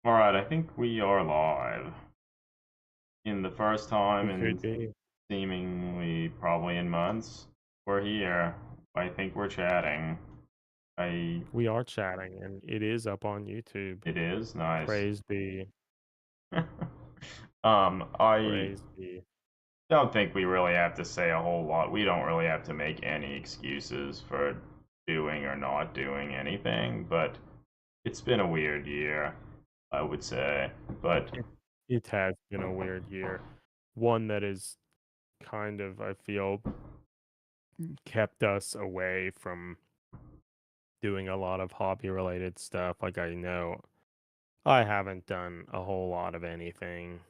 All right, I think we are live. In the first time We in could be. seemingly probably in months, we're here. I think we're chatting. I We are chatting, and it is up on YouTube. it is nice. Praise be. I Praise be. don't think we really have to say a whole lot. We don't really have to make any excuses for doing or not doing anything, but it's been a weird year, I would say. But It, it has been a weird year. One that is kind of, I feel, kept us away from doing a lot of hobby related stuff. Like, I know I haven't done a whole lot of anything.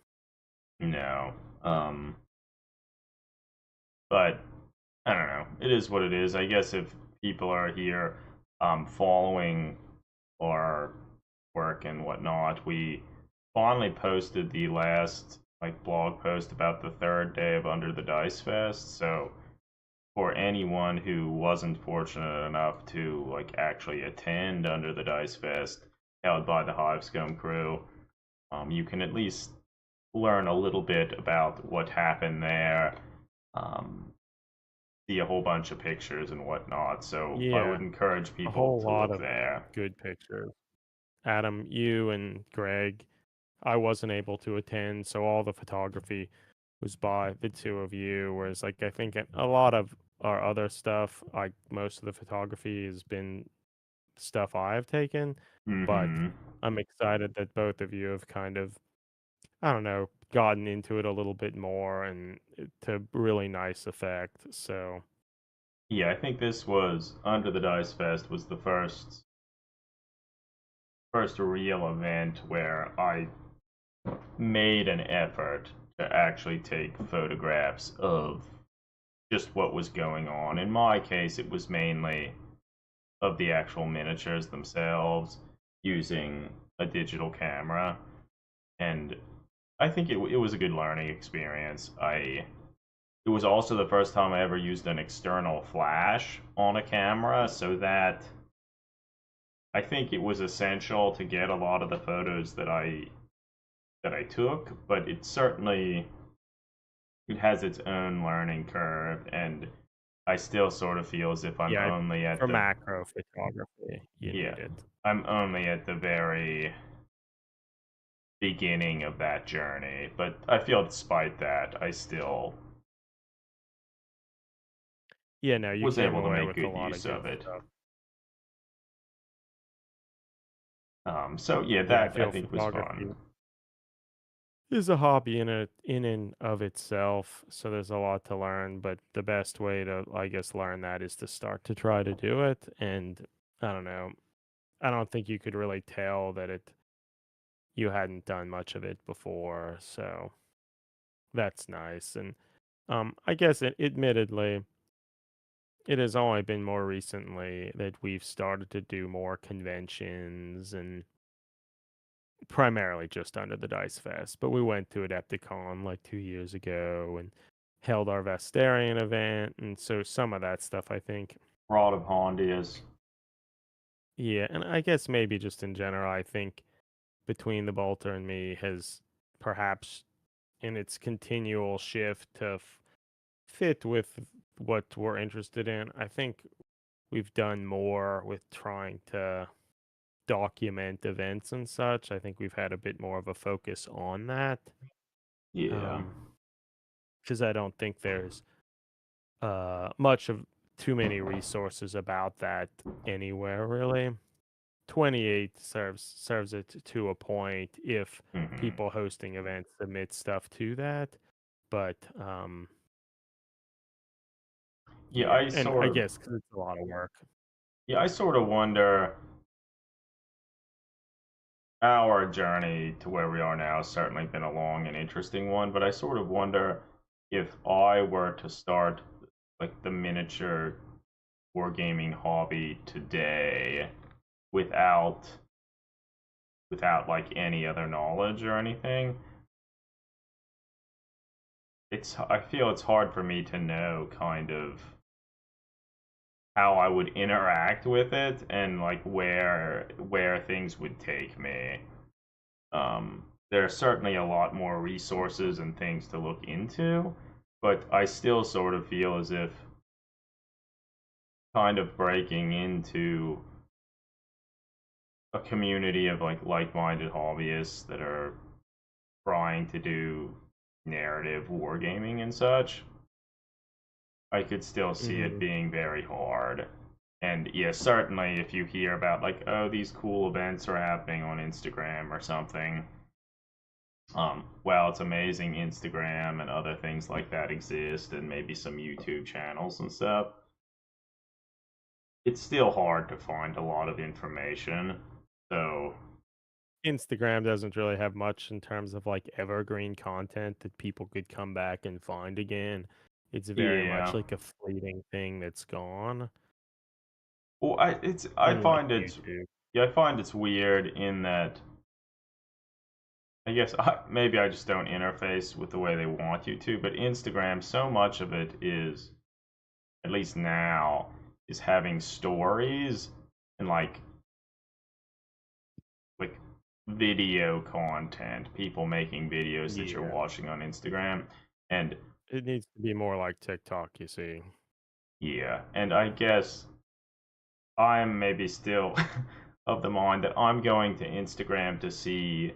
no. Um but I don't know. It is what it is. I guess if people are here following our work and whatnot, we finally posted the last like blog post about the third day of Under the Dice Fest. So for anyone who wasn't fortunate enough to like actually attend Under the Dice Fest held by the Hivescombe crew, you can at least learn a little bit about what happened there. Um, See a whole bunch of pictures and whatnot. So I Yeah, would encourage a people whole to lot look of there. good pictures. Adam, you and Greg, I wasn't able to attend, so all the photography was by the two of you. Whereas, like, I think a lot of our other stuff, like most of the photography has been stuff I've taken, but Mm-hmm. I'm excited that both of you have kind of, I don't know, gotten into it a little bit more and to really nice effect. So, Yeah, I think this was Under the Dice Fest was the first real event where I made an effort to actually take photographs of just what was going on. In my case, it was mainly of the actual miniatures themselves using a digital camera, and I think it was a good learning experience. It was also the first time I ever used an external flash on a camera, so that I think it was essential to get a lot of the photos that I took, but it has its own learning curve, and I still sort of feel as if I'm yeah, only at for the macro photography, you yeah, need it. I'm only at the very beginning of that journey, but I feel despite that, I still Yeah, no, you was came able to away make with a good lot of use good of it. stuff. So yeah, Yeah, I that I feel think was fun. photography is a hobby in and of itself, so there's a lot to learn, but the best way to, I guess, learn that is to start to try to do it. And I don't know, I don't think you could really tell that you hadn't done much of it before, so that's nice. And I guess admittedly, it has only been more recently that we've started to do more conventions and primarily just under the Dice Fest, but we went to Adepticon like 2 years ago and held our Vestarian event, and so some of that stuff I think, Rod of Hondius. yeah, and I guess maybe just in general, I think between the Bolter and me has perhaps in its continual shift to fit with what we're interested in. I think we've done more with trying to document events and such. I think we've had a bit more of a focus on that. Yeah. Um, because I don't think there's much of too many resources about that anywhere really. 28 serves it to a point if Hmm. people hosting events submit stuff to that, but Yeah, yeah, and I guess because it's a lot of work. I sort of wonder. Our journey to where we are now has certainly been a long and interesting one, but I sort of wonder if I were to start like the miniature wargaming hobby today without like any other knowledge or anything. I feel it's hard for me to know kind of how I would interact with it and like where things would take me. There are certainly a lot more resources and things to look into, but I still sort of feel as if kind of breaking into a community of like-minded hobbyists that are trying to do narrative wargaming and such, I could still see it Hmm. being very hard. And yeah, certainly if you hear about like, oh, these cool events are happening on Instagram or something, wow, it's amazing Instagram and other things like that exist, and maybe some YouTube channels and stuff. It's still hard to find a lot of information. So, Instagram doesn't really have much in terms of like evergreen content that people could come back and find again. It's very much yeah. like a fleeting thing that's gone, Well, I unlike find it's YouTube. yeah, I find it's weird in that I guess maybe I just don't interface with the way they want you to, but Instagram, so much of it is, at least now, is having stories and like video content, people making videos that you're Yeah, watching on Instagram. And it needs to be more like TikTok, you see. yeah, and I guess I'm maybe still of the mind that I'm going to Instagram to see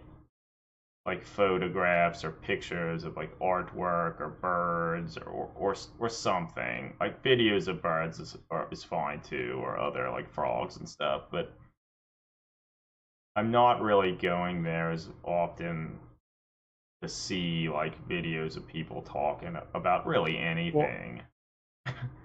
like photographs or pictures of like artwork or birds or something. Like videos of birds is fine too, or other like frogs and stuff, but I'm not really going there as often to see like videos of people talking about really Well, anything.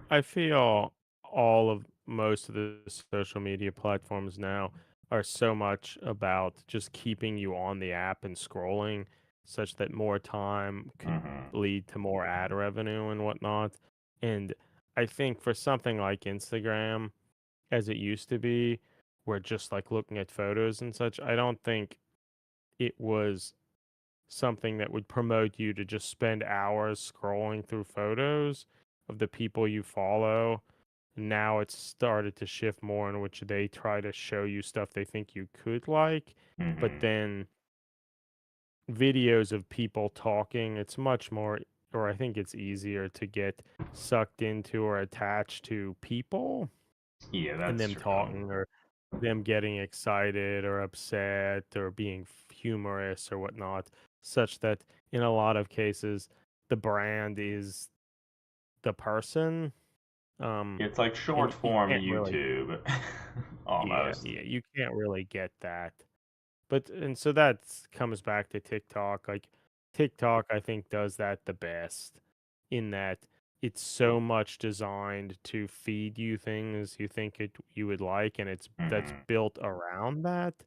I feel all of most of the social media platforms now are so much about just keeping you on the app and scrolling, such that more time could Hmm. lead to more ad revenue and whatnot. And I think for something like Instagram, as it used to be, where just like looking at photos and such, I don't think it was something that would promote you to just spend hours scrolling through photos of the people you follow. Now it's started to shift more in which they try to show you stuff they think you could like, but Hmm. then videos of people talking, it's much more, or I think it's easier to get sucked into or attached to people Yeah, and that's them true. talking or them getting excited or upset or being humorous or whatnot, such that in a lot of cases the brand is the person. Um, It's like and short you form can't really, YouTube, yeah, almost. yeah, you can't really get that. But and so that comes back to TikTok. Like TikTok, I think does that the best in that it's so much designed to feed you things you think you would like, and that's Hmm. built around that,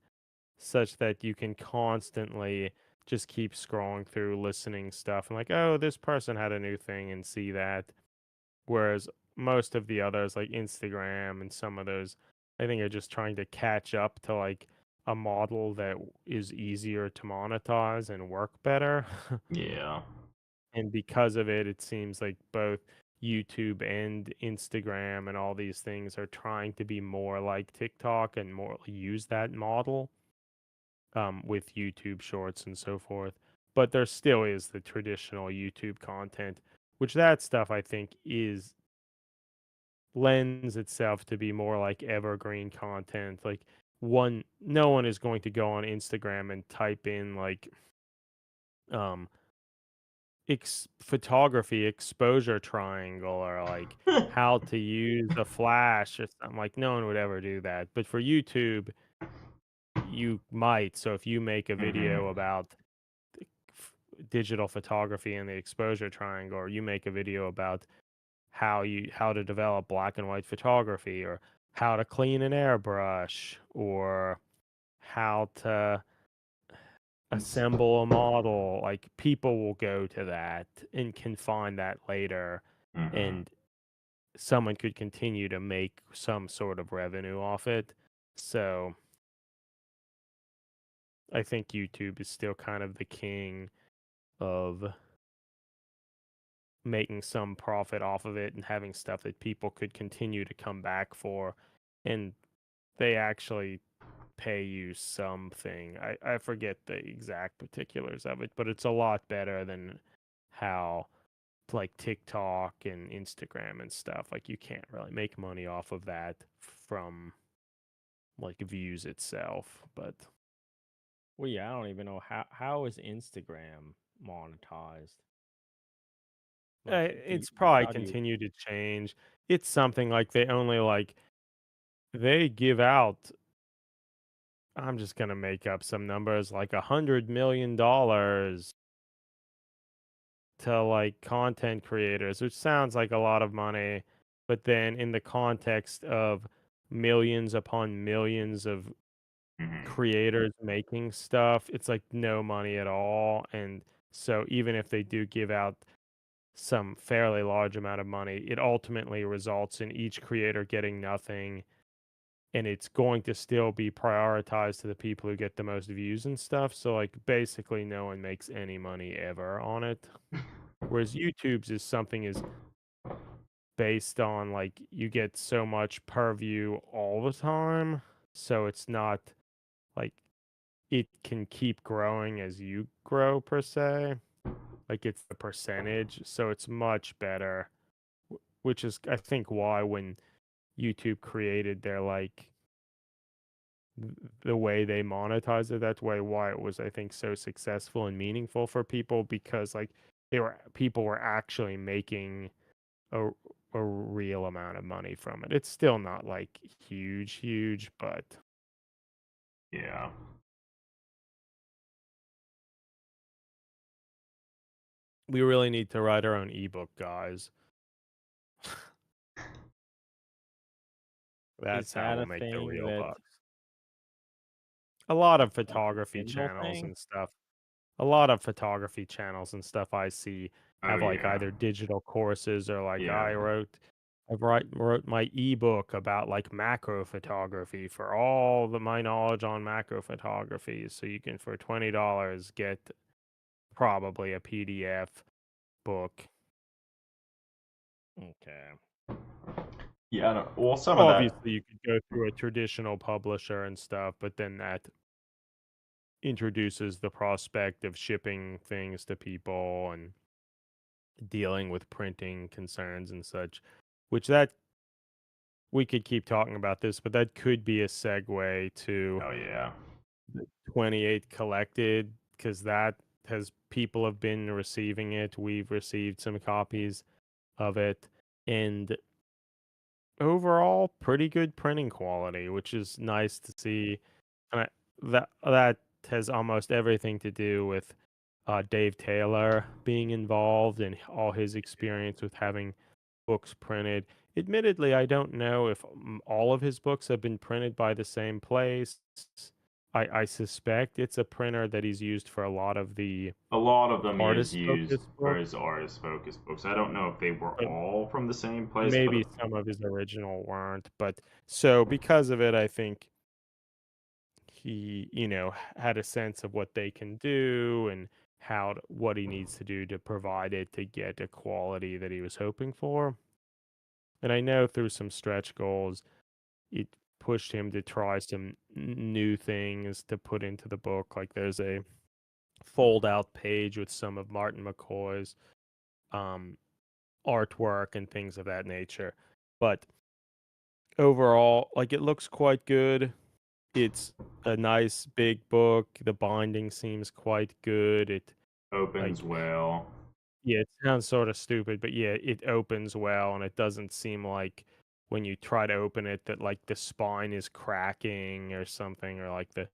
such that you can constantly just keep scrolling through, listening stuff, and like, oh, this person had a new thing, and see that. Whereas most of the others, like Instagram and some of those, I think are just trying to catch up to like a model that is easier to monetize and work better. Yeah. And because of it, it seems like both YouTube and Instagram and all these things are trying to be more like TikTok and more use that model with YouTube shorts and so forth. But there still is the traditional YouTube content, which that stuff I think is lends itself to be more like evergreen content. Like no one is going to go on Instagram and type in like um photography exposure triangle or like how to use a flash or something. Like no one would ever do that. But for YouTube, you might. So if you make a Hmm. video about f- digital photography and the exposure triangle, or you make a video about how to develop black and white photography, or how to clean an airbrush, or how to assemble a model, like people will go to that and can find that later, Hmm. and someone could continue to make some sort of revenue off it. So I think YouTube is still kind of the king of making some profit off of it and having stuff that people could continue to come back for. And they actually pay you something. I forget the exact particulars of it, but it's a lot better than how like TikTok and Instagram and stuff. Like you can't really make money off of that from like views itself. But Well, yeah, I don't even know how is Instagram monetized. Like, it's probably how do you? continued to change. It's something like they only like they give out. I'm just gonna make up some numbers like $100 million to like content creators, which sounds like a lot of money, but then in the context of millions upon millions of Mhm. creators making stuff, it's like no money at all. And so even if they do give out some fairly large amount of money, it ultimately results in each creator getting nothing. And it's going to still be prioritized to the people who get the most views and stuff. So like basically no one makes any money ever on it. Whereas YouTube's is something is based on like you get so much per view all the time. So it's not like it can keep growing as you grow per se. Like it's the percentage. So it's much better. Which is I think why when YouTube created their like the way they monetize it, that's why it was I think so successful and meaningful for people because like people were actually making a a real amount of money from it. It's still not like huge, but Yeah. we really need to write our own ebook, guys. Is That's how that we'll a make the thing real that bucks. A lot of like a photography Kindle channels thing? and stuff. A lot of photography channels and stuff I see Oh have like yeah. either digital courses or like Yeah. I wrote my ebook about like macro photography for all my knowledge on macro photography. So you can for $20 get probably a PDF book. Okay. Yeah. Well, some of that. Obviously, you could go through a traditional publisher and stuff, but then that introduces the prospect of shipping things to people and dealing with printing concerns and such, which that we could keep talking about this, but that could be a segue to Oh yeah. 28 Collected because that has people have been receiving it. We've received some copies of it, and overall pretty good printing quality, which is nice to see. And that has almost everything to do with Dave Taylor being involved and all his experience with having books printed. Admittedly, I don't know if all of his books have been printed by the same place. I suspect it's a printer that he's used for a lot of the A lot of them he has artist used focused for books, his artist focused books. I don't know if they were but all from the same place, maybe but some of his original weren't. But so because of it, I think he, had a sense of what they can do and what he needs to do to provide it to get a quality that he was hoping for. And I know through some stretch goals, it pushed him to try some new things to put into the book. Like there's a fold out page with some of Martin McCoy's um, artwork and things of that nature. But overall, like it looks quite good. It's a nice big book. The binding seems quite good. It like opens well. yeah, it sounds sort of stupid, but yeah, it opens well and it doesn't seem like when you try to open it that like the spine is cracking or something or like the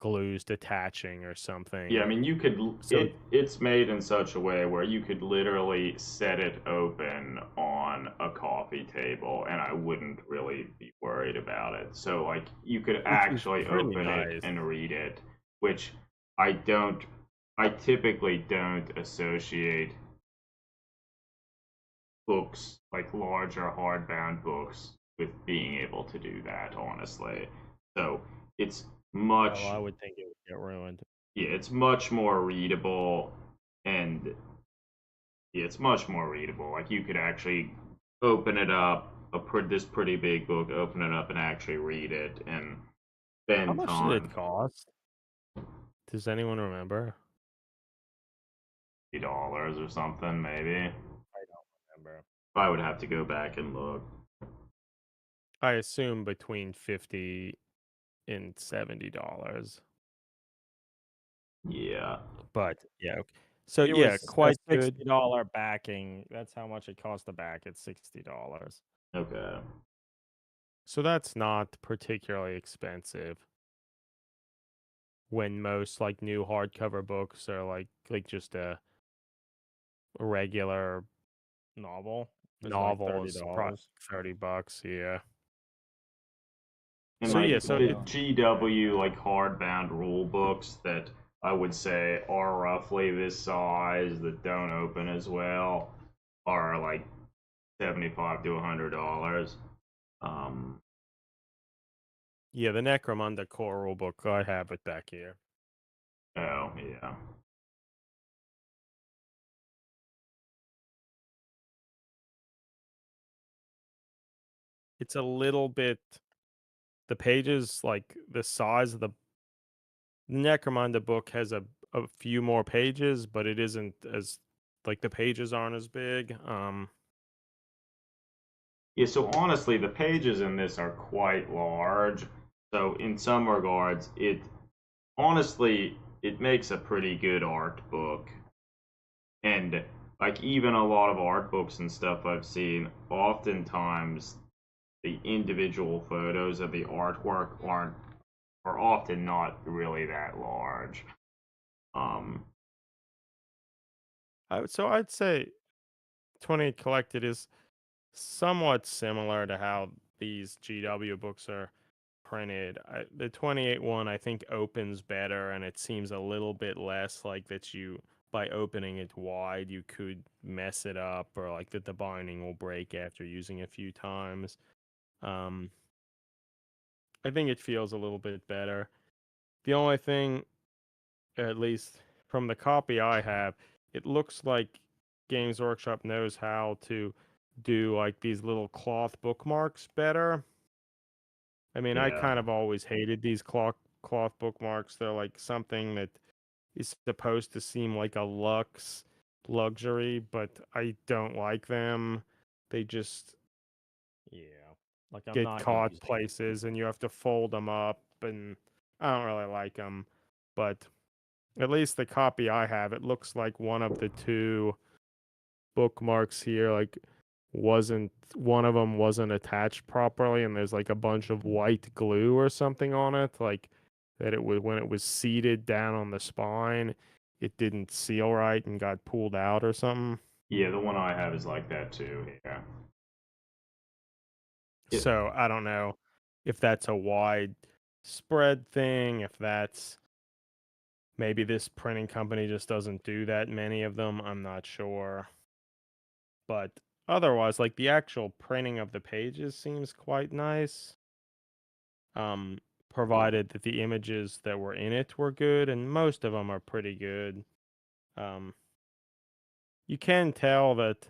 glue's detaching or Yeah, I something. mean, you could So it's made in such a way where you could literally set it open on a coffee table and I wouldn't really be worried about it. So like you could which is actually pretty open it nice. and read it, which I don't I typically don't associate books like larger hardbound books with being able to do that, honestly. So it's Oh, much I would think it would get ruined. yeah, it's much more readable and yeah, it's much more readable. Like you could actually open it up, this pretty big book, open it up and actually read it, and How spend much did it time. cost? Does anyone remember? $50 or something, maybe. I don't remember. I would have to go back and look. I assume between $50 and $70. Yeah. But yeah, okay. So It yeah, was a quite good. $60 backing. That's how much it cost to back it. $60. Okay. So that's not particularly expensive when most like new hardcover books are like just a regular Novel. It's like novel thirty is probably dollars. $30. Yeah. And So like yeah, so the it, GW like hardbound rule books that I would say are roughly this size that don't open as well are like $75 to $100. Um, yeah, the Necromunda core rule book, I have it back here. oh yeah. It's a little bit the pages like the size of the Necromunda book has a few more pages, but it isn't as like the pages aren't as big. Yeah, so honestly, the pages in this are quite large. So in some regards, it honestly it makes a pretty good art book. And like even a lot of art books and stuff I've seen, oftentimes the individual photos of the artwork are often not really that large. Um, So I'd say 28 Collected is somewhat similar to how these GW books are printed. The 28 one I think opens better and it seems a little bit less like that you by opening it wide you could mess it up or like that the binding will break after using a few times. Um I think it feels a little bit better. The only thing, at least from the copy I have, it looks like Games Workshop knows how to do like these little cloth bookmarks better. I mean, I yeah, kind of always hated these cloth bookmarks. They're like something that is supposed to seem like a luxury, but I don't like them. They just Yeah. Like I'm get not caught using. places and you have to fold them up and I don't really like them. But at least the copy I have, it looks like one of the two bookmarks here like wasn't one of them wasn't attached properly and there's like a bunch of white glue or something on it like that it was when it was seated down on the spine it didn't seal right and got pulled out or something. yeah, the one I have is like that too. Yeah, it, So I don't know if that's a wide spread thing, if that's maybe this printing company just doesn't do that many of them. I'm not sure. But otherwise, like the actual printing of the pages seems quite nice. Um, provided that the images that were in it were good, and most of them are pretty good. Um, you can tell that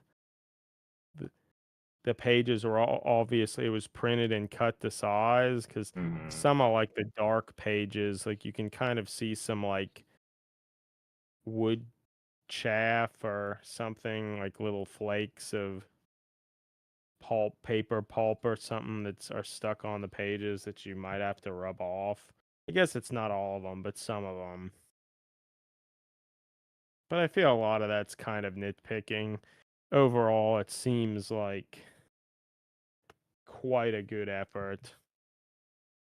the, the pages were all obviously it was printed and cut to size because mhm. some are like the dark pages, like you can kind of see some like wood chaff or something, like little flakes of paper pulp or something that's are stuck on the pages that you might have to rub off. I guess it's not all of them, but some of them. But I feel a lot of that's kind of nitpicking. Overall, it seems like quite a good effort,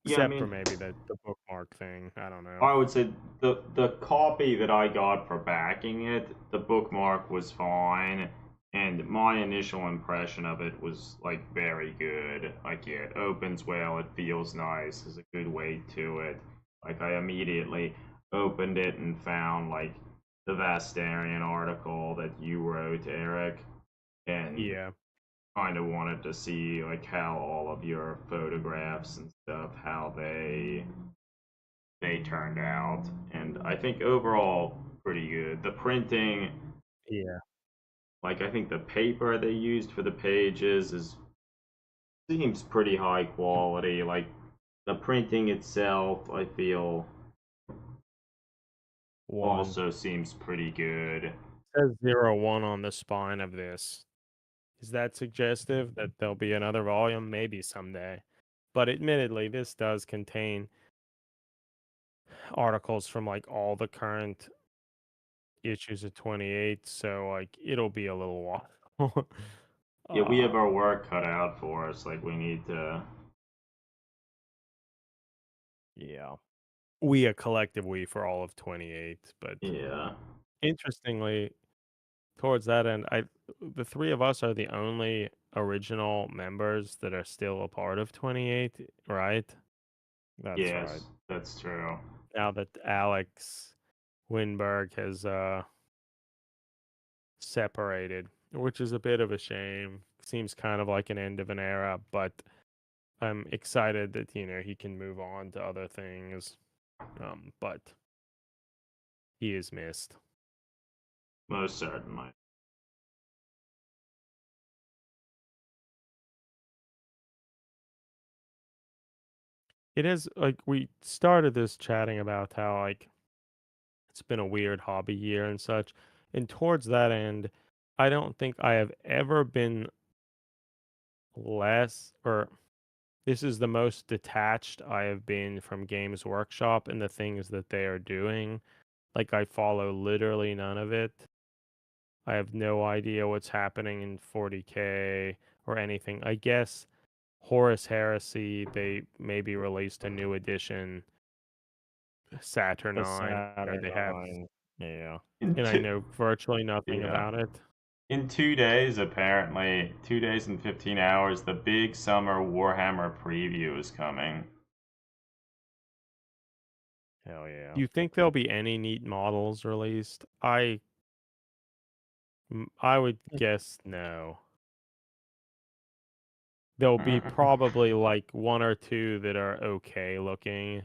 Yeah, I except for mean, maybe the bookmark thing. I don't know. I would say the copy that I got for backing it, the bookmark was fine, and my initial impression of it was like very good. Like yeah, it opens well, it feels nice, there's a good weight to it. Like I immediately opened it and found like the Vastarian article that you wrote, Eric, and Yeah, kind of wanted to see like how all of your photographs and stuff how they turned out, and I think overall pretty good. The printing, yeah. like I think the paper they used for the pages is seems pretty high quality. Like The printing itself, I feel, One. also seems pretty good. It says 01 on the spine of this. Is that suggestive that there'll be another volume? Maybe someday. But admittedly, this does contain articles from like all the current issues of 28, so like it'll be a little while. Yeah, we have Um, our work cut out for us. Like, we need to. Yeah. we a collective we for all of 28, but Yeah. interestingly, towards that end, the three of us are the only original members that are still a part of 28, right? That's right. Yes, that's true. Now that Alex Winberg has separated, which is a bit of a shame. Seems kind of like an end of an era, but I'm excited that he can move on to other things. But he is missed. Most certainly. It is like we started this chatting about how like it's been a weird hobby year and such. And towards that end, I don't think I have ever been less or this is the most detached I have been from Games Workshop and the things that they are doing. Like I follow literally none of it. I have no idea what's happening in 40K or anything. I guess Horus Heresy, they maybe released a new edition, The Saturnine, where they have, Saturnine. Yeah. In and I two, know virtually nothing yeah. about it. In 2 days, apparently, 2 days and 15 hours, the big summer Warhammer preview is coming. Hell yeah. Do you think there'll be any neat models released? I would guess no. There'll be probably like one or two that are okay looking,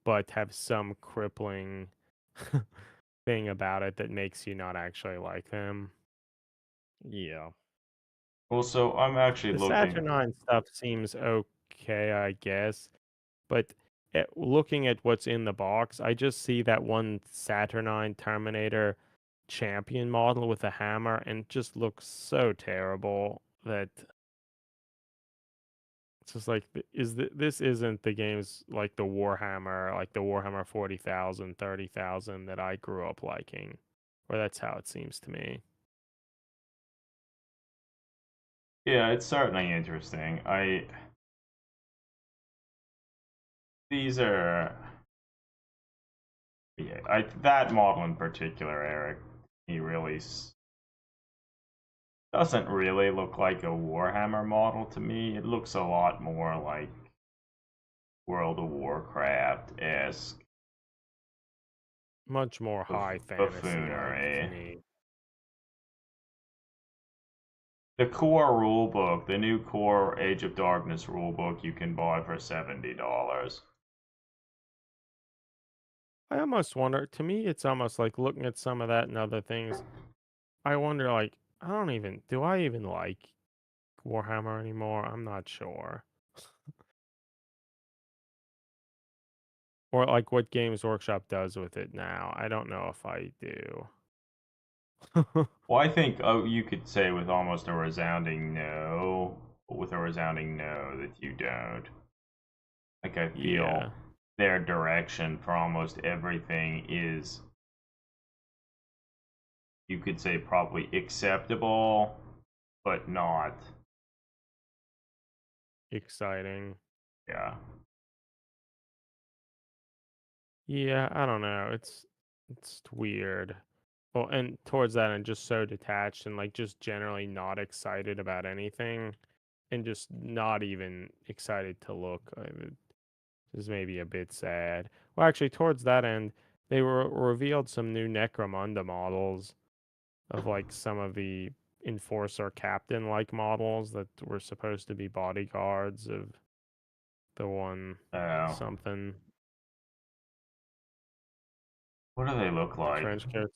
but have some crippling thing about it that makes you not actually like them. Yeah. Also, I'm actually The looking. Saturnine stuff seems okay, I guess, but looking at what's in the box, I just see that one Saturnine Terminator champion model with a hammer and it just looks so terrible that it's just like this isn't the games like the Warhammer 40,000, 30,000 that I grew up liking, or that's how it seems to me. Yeah, it's certainly interesting. These are. Yeah, that model in particular, Eric, he really doesn't really look like a Warhammer model to me. It looks a lot more like World of Warcraft esque Much more high fantasy like to buffoonery. me. The core rulebook, the new core Age of Darkness rulebook, you can buy for $70. I almost wonder, to me, it's almost like looking at some of that and other things. I wonder, like, do I even like Warhammer anymore? I'm not sure. Or like what Games Workshop does with it now. I don't know if I do. Well, I think you could say with almost a resounding no, with a resounding no that you don't. Like, I feel Yeah. their direction for almost everything is, you could say, probably acceptable, but not. Exciting. Yeah. Yeah, I don't know. It's weird. Well, and towards that, I'm just so detached and like just generally not excited about anything, and just not even excited to look. Is maybe a bit sad. Well, actually, towards that end, they revealed some new Necromunda models of like some of the Enforcer Captain like models that were supposed to be bodyguards of the one Oh. something, What do they look the like? trench coats.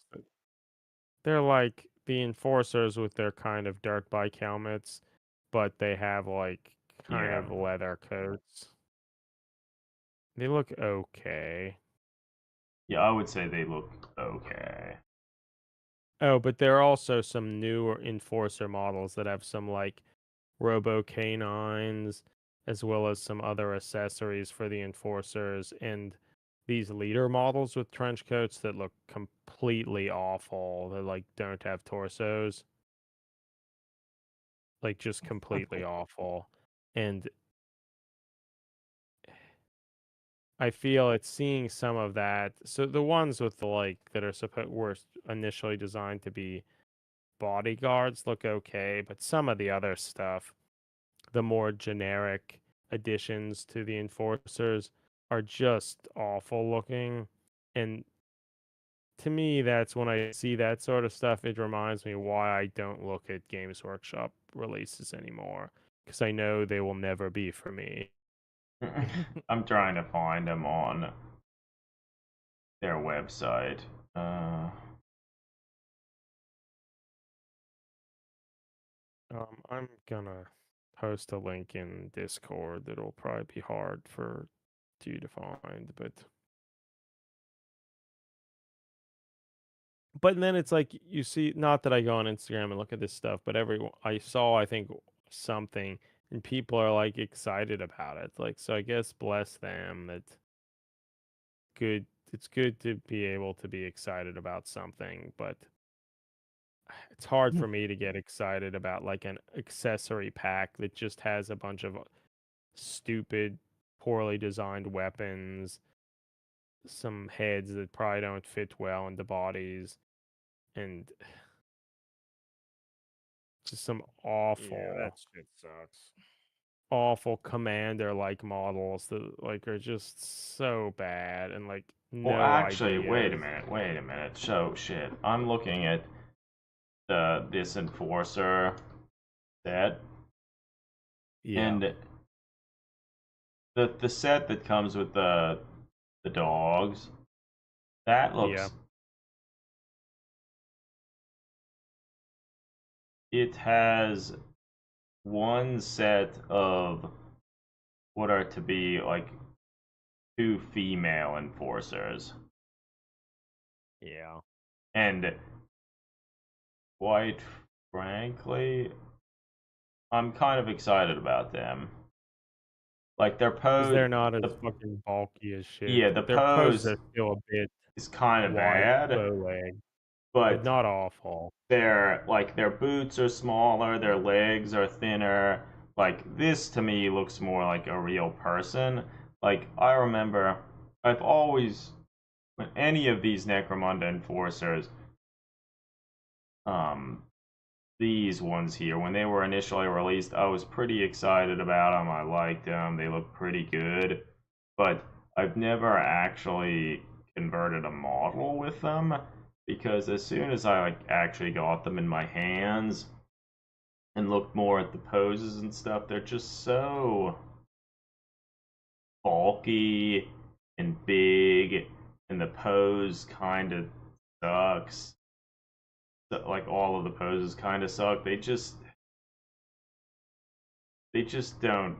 They're like the enforcers with their kind of dirt bike helmets, but they have like kind Yeah. of leather coats. They look okay. Yeah, I would say they look okay. Oh, but there are also some newer Enforcer models that have some like Robo Canines, as well as some other accessories for the Enforcers, and these leader models with trench coats that look completely awful. That like don't have torsos, like just completely awful. And I feel it's seeing some of that. So the ones with the like that are supposed were initially designed to be bodyguards look okay, but some of the other stuff, the more generic additions to the enforcers, are just awful looking. And to me, that's when I see that sort of stuff, it reminds me why I don't look at Games Workshop releases anymore, because I know they will never be for me. I'm trying to find them on their website. I'm gonna post a link in Discord that'll probably be hard for you to find, but then it's like you see, not that I go on Instagram and look at this stuff, but I saw, I think, something, and people are like excited about it. Like, so I guess bless them. That good. It's good to be able to be excited about something, but it's hard for me to get excited about like an accessory pack that just has a bunch of stupid, poorly designed weapons, some heads that probably don't fit well into bodies, and just some Yeah, that shit sucks. awful commander like models that like are just so bad and like Well, no actually, wait a ideas. minute, wait a minute. So, shit, I'm looking at this enforcer set, Yeah. and the set that comes with the dogs, that Yeah. looks. It has one set of what are to be like two female enforcers, Yeah. and quite frankly, I'm kind of excited about them. Like their Because pose, they're not as the fucking bulky as shit. yeah, the Their poses pose are still a bit is kind of wide bad, bow leg, but but not awful. their boots are smaller, their legs are thinner. Like this to me looks more like a real person. Like I remember, I've always when any of these Necromunda enforcers, um, these ones here, when they were initially released, I was pretty excited about them. I liked them. They look pretty good, but I've never actually converted a model with them because as soon as I like actually got them in my hands and looked more at the poses and stuff, they're just so bulky and big, and the pose kind of sucks. Like all of the poses kind of suck. They just don't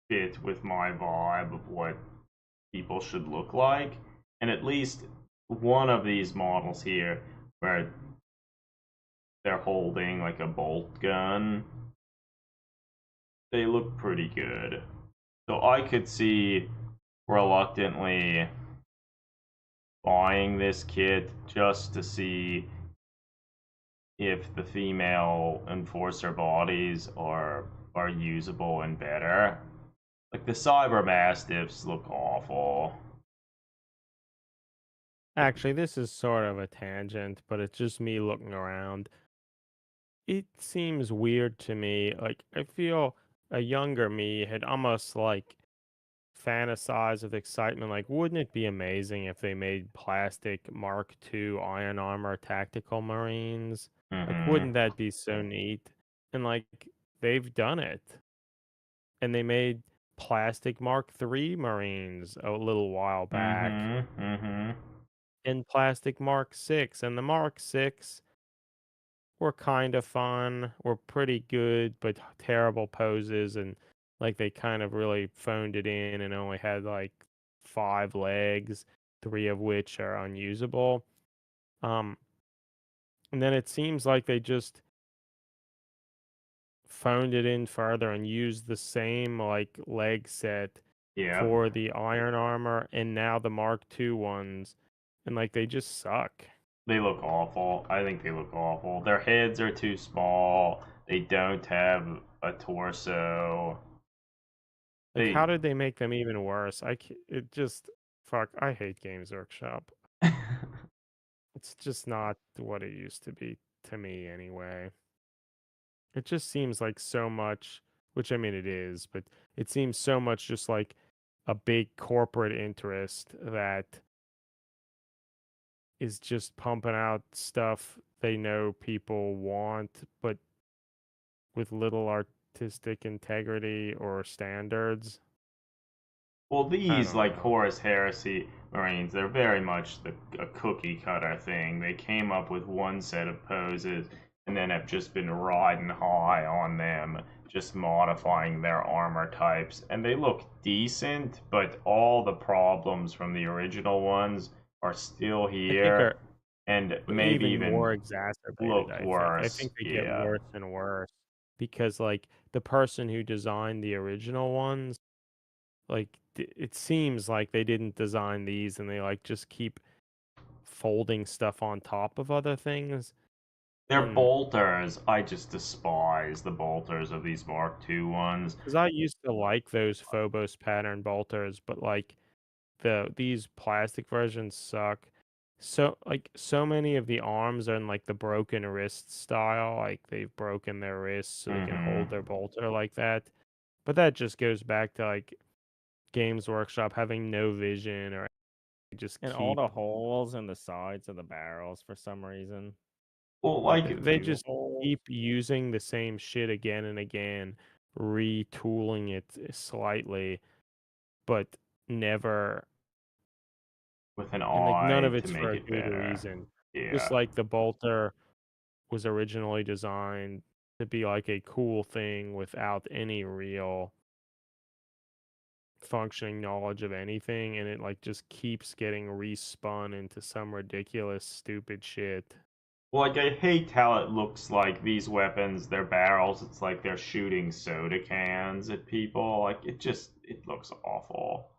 fit with my vibe of what people should look like. And at least one of these models here, where they're holding like a bolt gun, they look pretty good. So I could see reluctantly buying this kit just to see if the female enforcer bodies are usable and better. Like the cyber mastiffs look awful. Actually, this is sort of a tangent, but it's just me looking around. It seems weird to me. Like, I feel a younger me had almost like fantasized with excitement. Like, wouldn't it be amazing if they made plastic Mark II iron armor tactical marines? Like, Mm-hmm. wouldn't that be so neat? And like, they've done it. And they made plastic Mark III marines a little while back, Mm-hmm. Mm-hmm. and plastic Mark VI. And the Mark VI were kind of fun, were pretty good, but terrible poses and Like they kind of really phoned it in and only had like 5 legs, 3 of which are unusable. Um, and then it seems like they just phoned it in further and used the same like leg set Yeah. for the iron armor and now the Mark II ones, and like they just suck. They look awful. I think they look awful. Their heads are too small. They don't have a torso. Like, They how did they make them even worse? It just fuck. I hate Games Workshop. It's just not what it used to be to me anyway. It just seems like so much, which I mean it is, but it seems so much just like a big corporate interest that is just pumping out stuff they know people want, but with little artistic integrity or standards. Well, I these, don't like know. Horus Heresy Marines, they're very much a cookie cutter thing. They came up with one set of poses and then have just been riding high on them, just modifying their armor types. And they look decent, but all the problems from the original ones are still I think here are and maybe even even more exacerbated, looked I think. I worse. think they get Yeah. worse and worse because like the person who designed the original ones, like it seems like they didn't design these and they like just keep folding stuff on top of other things. They're And bolters. I just despise the bolters of these Mark II ones. because I used to like those Phobos pattern bolters, but like these plastic versions suck. So like so many of the arms are in like the broken wrist style, like they've broken their wrists so they can hold Hmm. their bolter like that. But that just goes back to like Games Workshop having no vision or just And all the keep holes in the sides of the barrels for some reason. Well, Like like the they two just holes. keep using the same shit again and again, retooling it slightly, but never, with an and like none eye of to it's for make a it good better. reason. Just Yeah. like the bolter was originally designed to be like a cool thing without any real functioning knowledge of anything, and it like just keeps getting respun into some ridiculous stupid shit. Well, like I hate how it looks like these weapons, their barrels, it's like they're shooting soda cans at people. Like it looks awful.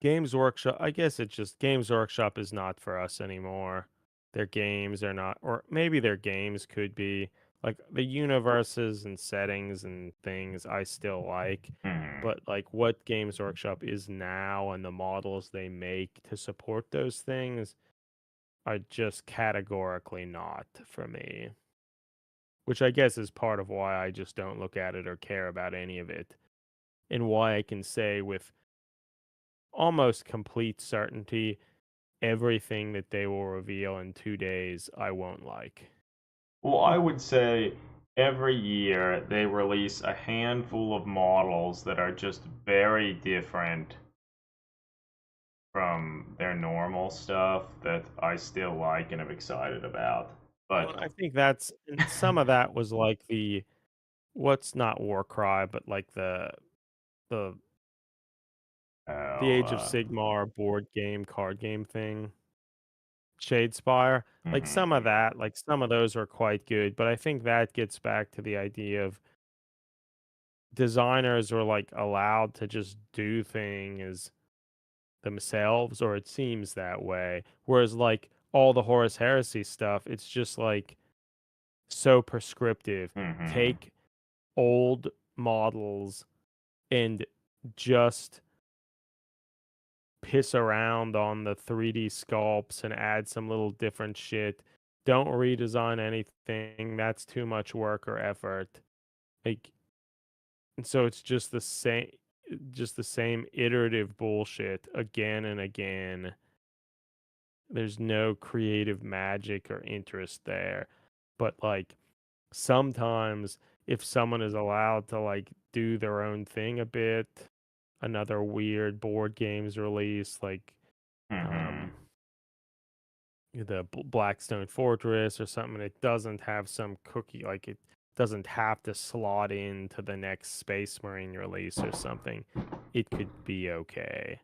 Games Workshop, I guess it's just Games Workshop is not for us anymore. Their games are not, or maybe their games could be. Like the universes and settings and things I still like, Hmm. but like what Games Workshop is now and the models they make to support those things are just categorically not for me. Which I guess is part of why I just don't look at it or care about any of it, and why I can say with almost complete certainty everything that they will reveal in 2 days I won't like. Well, I would say every year they release a handful of models that are just very different from their normal stuff that I still like and am excited about. Well, But I think that's, and some of that was like the, what's not Warcry, but like the the oh, Age of Sigmar board game card game thing, Shadespire. Like some of mhm. that, like some of those are quite good, but I think that gets back to the idea of designers are like allowed to just do things themselves, or it seems that way. Whereas like all the Horus Heresy stuff, it's just like so prescriptive. Mhm. Take old models and just piss around on the 3D sculpts and add some little different shit. Don't redesign anything. That's too much work or effort. Like, and so it's just the same iterative bullshit again and again. There's no creative magic or interest there. But like sometimes if someone is allowed to like do their own thing a bit, another weird board games release like Mhm. um the Blackstone Fortress or something, it doesn't have some cookie, like it doesn't have to slot into the next Space Marine release or something, it could be okay.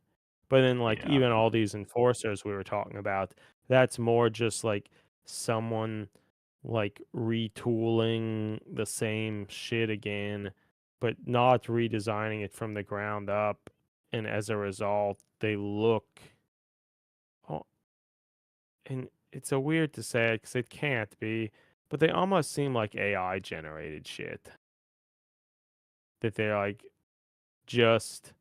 But then, like, Yeah. even all these enforcers we were talking about, that's more just like someone like retooling the same shit again, but not redesigning it from the ground up. And as a result, they look, oh, and it's so weird to say it because it can't be, but they almost seem like AI generated shit. That they're like just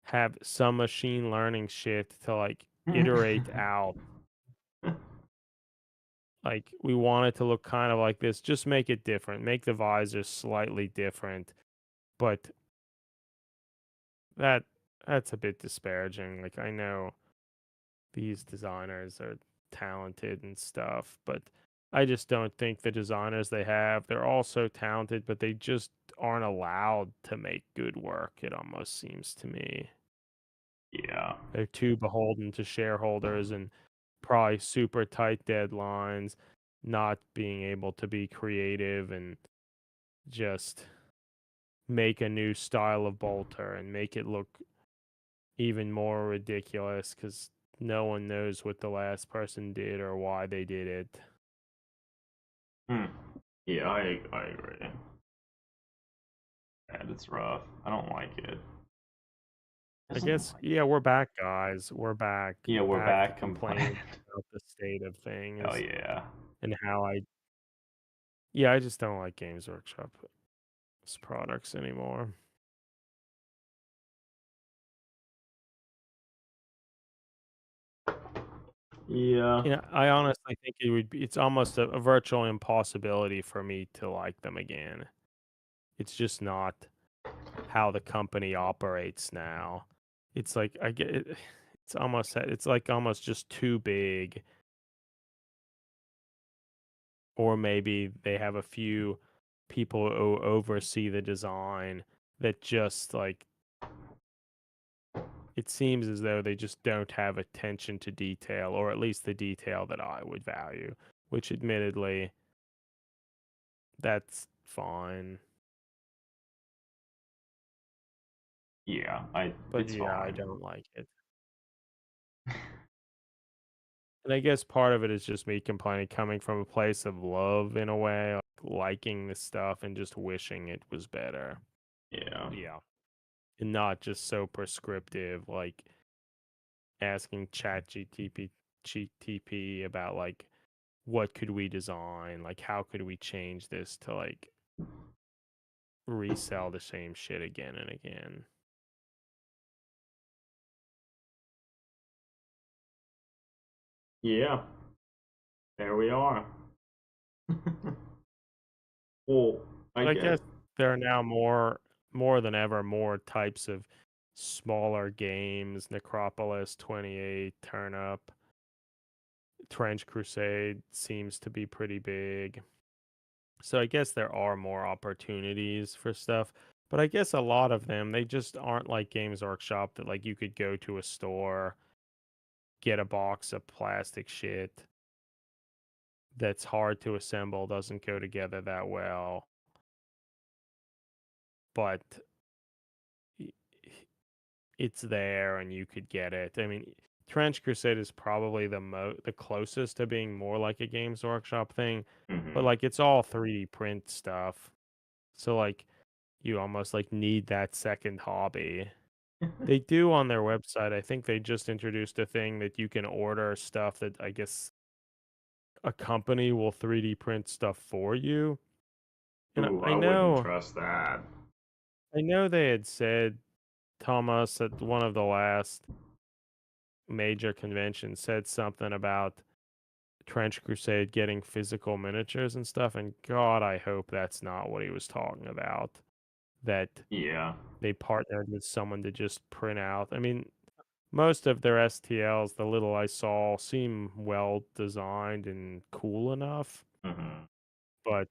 have some machine learning shit to like iterate out. Like, we want it to look kind of like this, just make it different, make the visor slightly different. But that that's a bit disparaging. Like, I know these designers are talented and stuff, but I just don't think the designers they have, they're all so talented, but they just aren't allowed to make good work, it almost seems to me. Yeah. They're too beholden to shareholders and probably super tight deadlines, not being able to be creative and just make a new style of bolter and make it look even more ridiculous because no one knows what the last person did or why they did it. Hmm. Yeah, I agree. And it's rough. I don't like it. I Doesn't guess, like yeah, we're back, guys. We're back. Yeah, we're Back to back complaining complaining. about the state of Hell things yeah. and how yeah, I just don't like Games Workshop's products anymore. Yeah. You know, I honestly think it's almost a virtual impossibility for me to like them again. It's just not how the company operates now. It's like I get it, it's like almost just too big, or maybe they have a few people who oversee the design that just like it seems as though they just don't have attention to detail, or at least the detail that I would value, which admittedly that's fine. Yeah, But it's yeah, I fine. don't like it. And I guess part of it is just me complaining coming from a place of love in a way, like liking this stuff and just wishing it was better. Yeah. Yeah. And not just so prescriptive, like asking GTP about like what could we design? Like how could we change this to like resell the same shit again and again? Yeah. There we are. Well, I But I guess. guess there are now more than ever more types of smaller games. Necropolis 28, Turnup, Trench Crusade seems to be pretty big. So I guess there are more opportunities for stuff. But I guess a lot of them they just aren't like Games Workshop that like you could go to a store, get a box of plastic shit that's hard to assemble, doesn't go together that well, but y- it's there and you could get it. I mean, Trench Crusade is probably the closest to being more like a Games Workshop thing, but Hmm. like it's all 3D print stuff. So like you almost like need that second hobby. They do on their website. I think they just introduced a thing that you can order stuff that I guess a company will 3D print stuff for you. And Ooh, I I wouldn't know trust that. they had said Thomas at one of the last major conventions said something about Trench Crusade getting physical miniatures and stuff, and God, I hope that's not what he was talking about. That Yeah. they partnered with someone to just print out. I mean, most of their STLs, the little I saw, seem well designed and cool enough, Hmm. but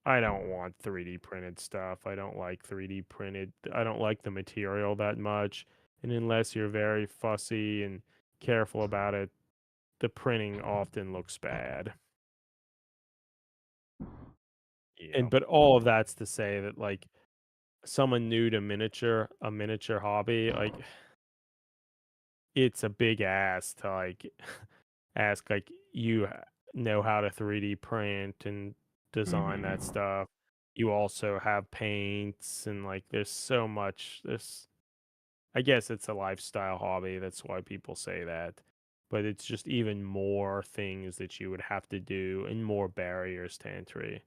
I don't want 3D printed stuff. I don't like 3D printed. I don't like the material that much. And unless you're very fussy and careful about it, the printing often looks bad. Yeah. And but all of that's to say that like someone new to a miniature hobby, like it's a big ass to like ask like know how to 3D print and design that Mm-hmm. stuff. You also have paints and like there's so much this I guess it's a lifestyle hobby, that's why people say that. But it's just even more things that you would have to do and more barriers to entry.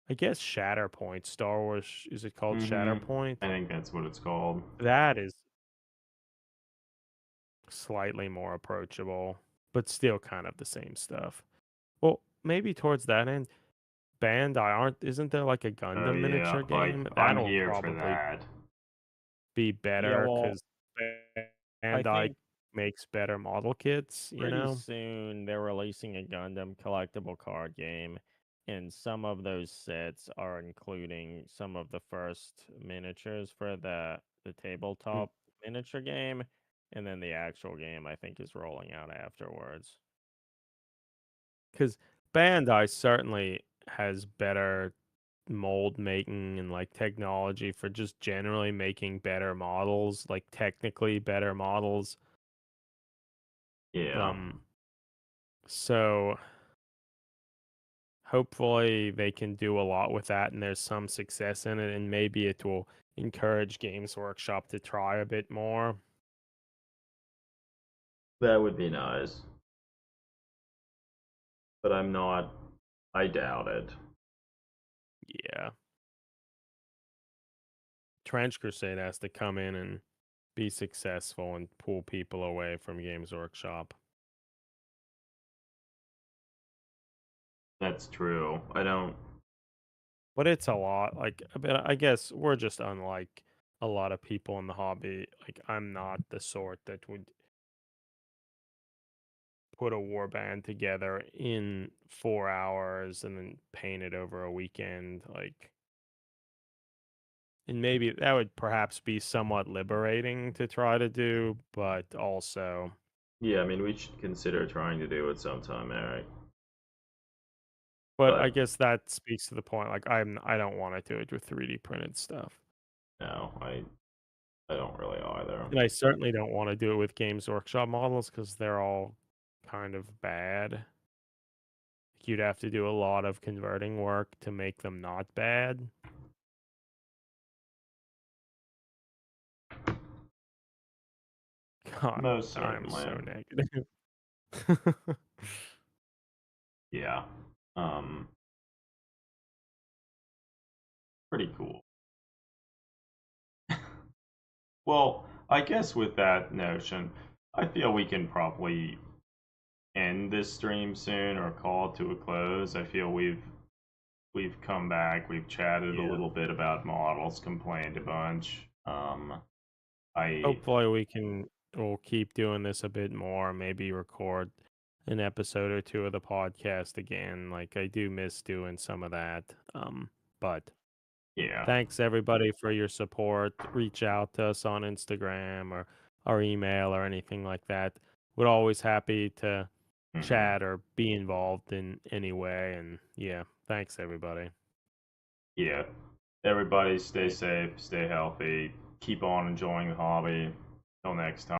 I guess Shatterpoint, Star Wars, is it called Mm-hmm. Shatterpoint? I think that's what it's called. That is slightly more approachable, but still kind of the same stuff. Well, maybe towards that end, Bandai isn't there like a Oh Gundam yeah, miniature like game? I'm That'll here for probably that. be Yeah, better well, because I Bandai think makes better model kits, you pretty know? soon they're releasing a Gundam collectible card game, and some of those sets are including some of the first miniatures for the tabletop miniature game, and then the actual game I think is rolling out afterwards. Because Bandai certainly has better mold making and like technology for just generally making better models, like technically better models. Yeah. Um, so hopefully they can do a lot with that and there's some success in it, and maybe it will encourage Games Workshop to try a bit more. That would be nice. But I doubt it. Yeah. Trench Crusade has to come in and be successful and pull people away from Games Workshop. That's true. I don't. But it's a lot. Like, but I guess we're just unlike a lot of people in the hobby. Like, I'm not the sort that would put a warband together in 4 hours and then paint it over a weekend. Like, and maybe that would perhaps be somewhat liberating to try to do, but also, Yeah, I mean, we should consider trying to do it sometime, Eric. but I But guess that speaks to the point. Like, I don't want to do it with 3D printed stuff. no, I don't really either. And I certainly don't want to do it with Games Workshop models because they're all kind of bad. You'd have to do a lot of converting work to make them not bad. God, Most I'm certainly. so negative. Yeah. Um, Pretty cool. Well, I guess with that notion, I feel we can probably end this stream soon or call it to a close. I feel we've come back, we've chatted a Yeah. little bit about models, complained a bunch. I Hopefully we'll keep doing this a bit more, maybe record an episode or two of the podcast again. Like I do miss doing some of that. But yeah. thanks everybody for your support. Reach out to us on Instagram or our email or anything like that. We're always happy to Mhm. chat or be involved in any way. And yeah, thanks everybody. Yeah. Everybody stay Thank you. safe, stay healthy, keep on enjoying the hobby. Till next time.